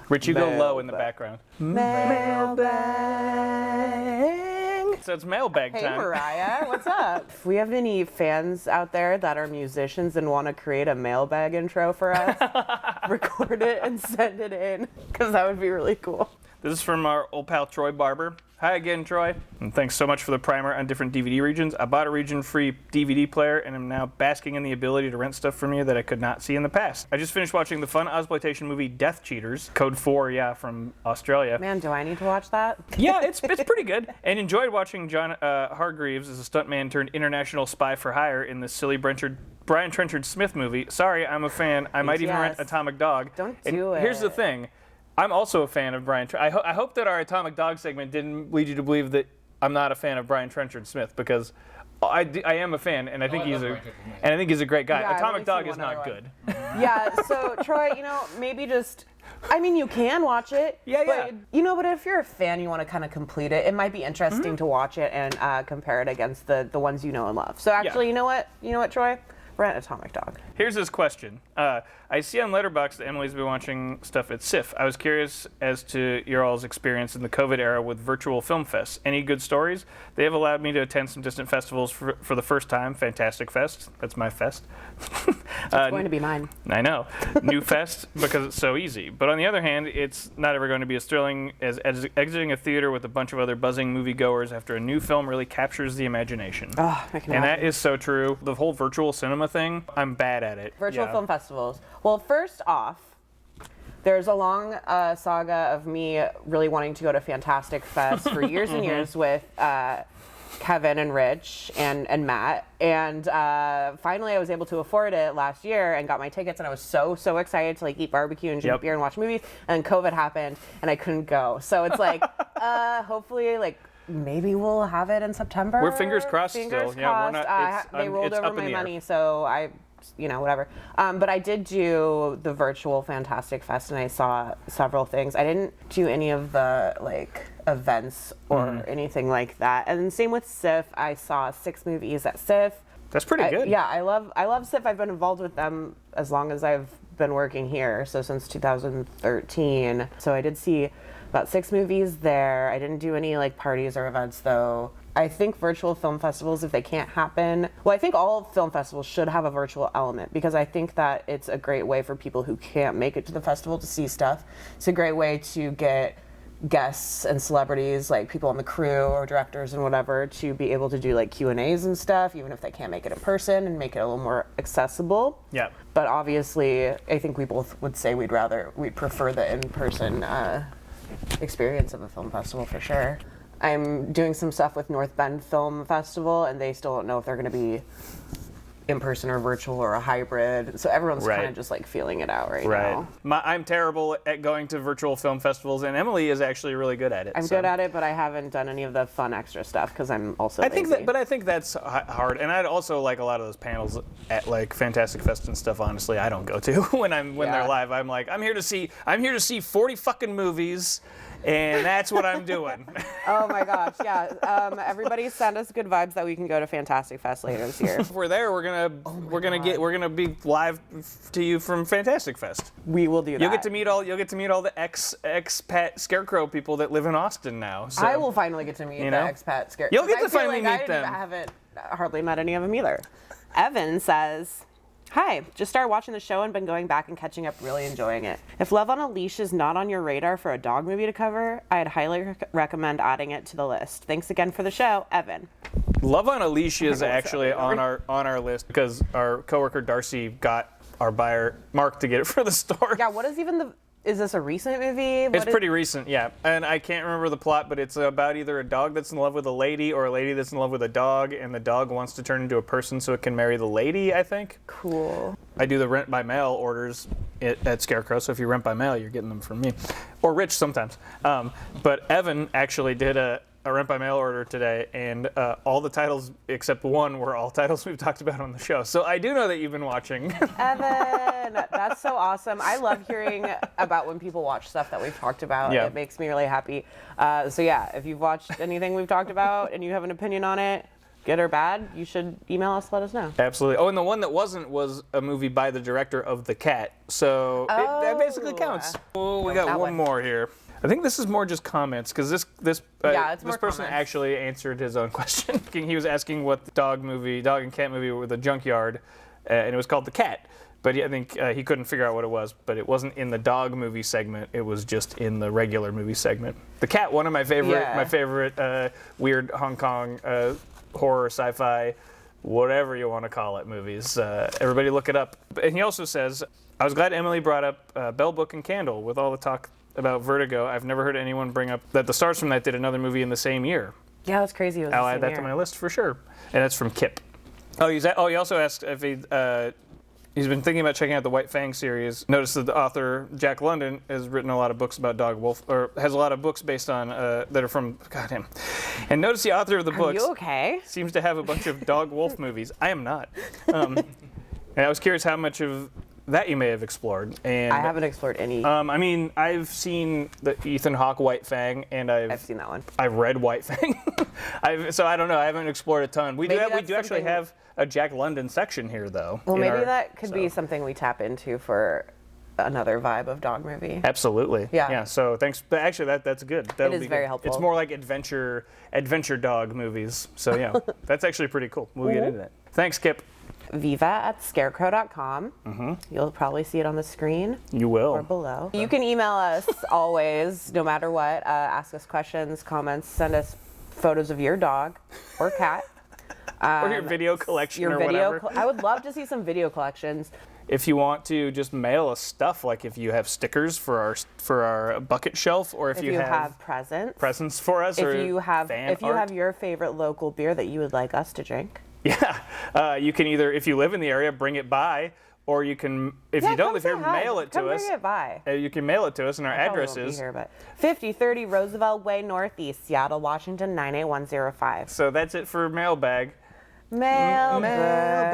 Rich, you go low in the background. Mailbag. So it's mailbag time. Hey, Mariah, what's up? If we have any fans out there that are musicians and want to create a mailbag intro for us, record it and send it in, because that would be really cool. This is from our old pal Troy Barber. Hi again, Troy. And thanks so much for the primer on different DVD regions. I bought a region-free DVD player and am now basking in the ability to rent stuff from you that I could not see in the past. I just finished watching the fun Ozploitation movie Death Cheaters, Code 4, from Australia. Man, do I need to watch that? Yeah, it's pretty good. And enjoyed watching John Hargreaves as a stuntman turned international spy for hire in this silly Brian Trenchard Smith movie. Sorry, I'm a fan. I might even rent Atomic Dog. Don't do it. Here's the thing. I'm also a fan of Brian Trenchard. I hope that our Atomic Dog segment didn't lead you to believe that I'm not a fan of Brian Trenchard Smith, because I am a fan, and I think he's a great guy. Yeah, Atomic Dog is not good. Yeah, so Troy, maybe just, you can watch it. Yeah. But if you're a fan, you want to kind of complete it. It might be interesting to watch it and compare it against the ones you know and love. So actually, you know what, Troy? Rent Atomic Dog. Here's this question. I see on Letterboxd that Emily's been watching stuff at SIFF. I was curious as to your all's experience in the COVID era with virtual film fests. Any good stories? They have allowed me to attend some distant festivals for the first time. Fantastic Fest. That's my fest. It's going to be mine. I know. New fest because it's so easy. But on the other hand, it's not ever going to be as thrilling as exiting a theater with a bunch of other buzzing moviegoers after a new film really captures the imagination. Oh, and that is so true. The whole virtual cinema thing, I'm bad at it. Virtual film festivals. Well, first off, there's a long saga of me really wanting to go to Fantastic Fest for years and years with Kevin and Rich and Matt. And finally I was able to afford it last year and got my tickets, and I was so excited to eat barbecue and drink beer and watch movies. And COVID happened and I couldn't go. So it's hopefully maybe we'll have it in September. We're fingers crossed still. Crossed. Yeah, we're not. They rolled over my money, so I, whatever. But I did do the virtual Fantastic Fest, and I saw several things. I didn't do any of the events or anything like that. And then same with SIFF. I saw 6 movies at SIFF. That's pretty good. Yeah, I love SIFF. I've been involved with them as long as I've been working here, so since 2013. So I did see about 6 movies there. I didn't do any parties or events though. I think virtual film festivals, if they can't happen, I think all film festivals should have a virtual element, because I think that it's a great way for people who can't make it to the festival to see stuff. It's a great way to get guests and celebrities, people on the crew or directors and whatever, to be able to do Q&As and stuff, even if they can't make it in person, and make it a little more accessible. Yeah. But obviously, I think we both would say we'd prefer the in-person experience of a film festival for sure. I'm doing some stuff with North Bend Film Festival, and they still don't know if they're going to be in person or virtual or a hybrid. So everyone's kind of just feeling it out right now. I'm terrible at going to virtual film festivals, and Emily is actually really good at it. I'm good at it, but I haven't done any of the fun extra stuff because I'm also lazy. I think that's hard, and I'd also like a lot of those panels at Fantastic Fest and stuff. Honestly, I don't go to when they're live. I'm I'm here to see 40 fucking movies. And that's what I'm doing. Oh my gosh, yeah. Everybody send us good vibes that we can go to Fantastic Fest later this year. If we're there, we're gonna be live to you from Fantastic Fest. We will do that. You'll get to meet all the expat scarecrow people that live in Austin now. So, I will finally get to meet the expat scarecrow. You'll get to finally meet them. I haven't hardly met any of them either. Evan says, hi, just started watching the show and been going back and catching up, really enjoying it. If Love on a Leash is not on your radar for a dog movie to cover, I'd highly recommend adding it to the list. Thanks again for the show, Evan. Love on a Leash is actually on our list because our coworker Darcy got our buyer Mark to get it for the store. Yeah, what is even is this a recent movie? It's pretty recent, yeah. And I can't remember the plot, but it's about either a dog that's in love with a lady or a lady that's in love with a dog, and the dog wants to turn into a person so it can marry the lady, I think. Cool. I do the rent by mail orders at Scarecrow, so if you rent by mail, you're getting them from me. Or Rich sometimes. But Evan actually did a rent by mail order today, and all the titles except one were all titles we've talked about on the show. So I do know that you've been watching. Evan, that's so awesome. I love hearing about when people watch stuff that we've talked about. Yeah. It makes me really happy. So yeah, if you've watched anything we've talked about and you have an opinion on it, good or bad, you should email us, let us know. Absolutely. Oh, and the one that wasn't was a movie by the director of The Cat. So that basically counts. Oh, we got one more here. I think this is more just comments because this person comments. actually answered his own question. He was asking what the dog and cat movie with a junkyard, and it was called The Cat. But I think he couldn't figure out what it was. But it wasn't in the dog movie segment. It was just in the regular movie segment. The Cat, one of my favorite weird Hong Kong horror, sci-fi, whatever you want to call it, movies. Everybody look it up. And he also says, I was glad Emily brought up Bell, Book, and Candle with all the talk about Vertigo. I've never heard anyone bring up that the stars from that did another movie in the same year. Yeah, that's crazy. It was I'll add that to my list for sure. And that's from Kip. He also asked if he's been thinking about checking out the White Fang series. Noticed that the author, Jack London, has written a lot of books about dog wolf, or has a lot of books based on, that are from, goddamn. And notice the author of the books you okay? seems to have a bunch of dog wolf movies. I am not. And I was curious how much of that you may have explored. And I haven't explored any. I mean, I've seen the Ethan Hawke White Fang, and I've seen that one. I've read White Fang. So I don't know. I haven't explored a ton. We do actually have a Jack London section here, though. Well, maybe that could be something we tap into for another vibe of dog movie. Absolutely. Yeah. So thanks. But actually, that's good. That'll it is very helpful. It's more like adventure dog movies. So yeah, that's actually pretty cool. We'll get into that. Thanks, Kip. Viva@scarecrow.com. Mm-hmm. You'll probably see it on the screen. You will. Or below. You can email us always, no matter what. Ask us questions, comments, send us photos of your dog or cat. Or your video collection or whatever. I would love to see some video collections. If you want to just mail us stuff, like if you have stickers for our bucket shelf, or if you have presents for us, if you have your favorite local beer that you would like us to drink. Yeah, you can either, if you live in the area, bring it by, or you can, if you don't live here, mail it to us. Bring it by. You can mail it to us, and our address is 5030 Roosevelt Way Northeast, Seattle, Washington 98105. So that's it for Mailbag. Mailbag.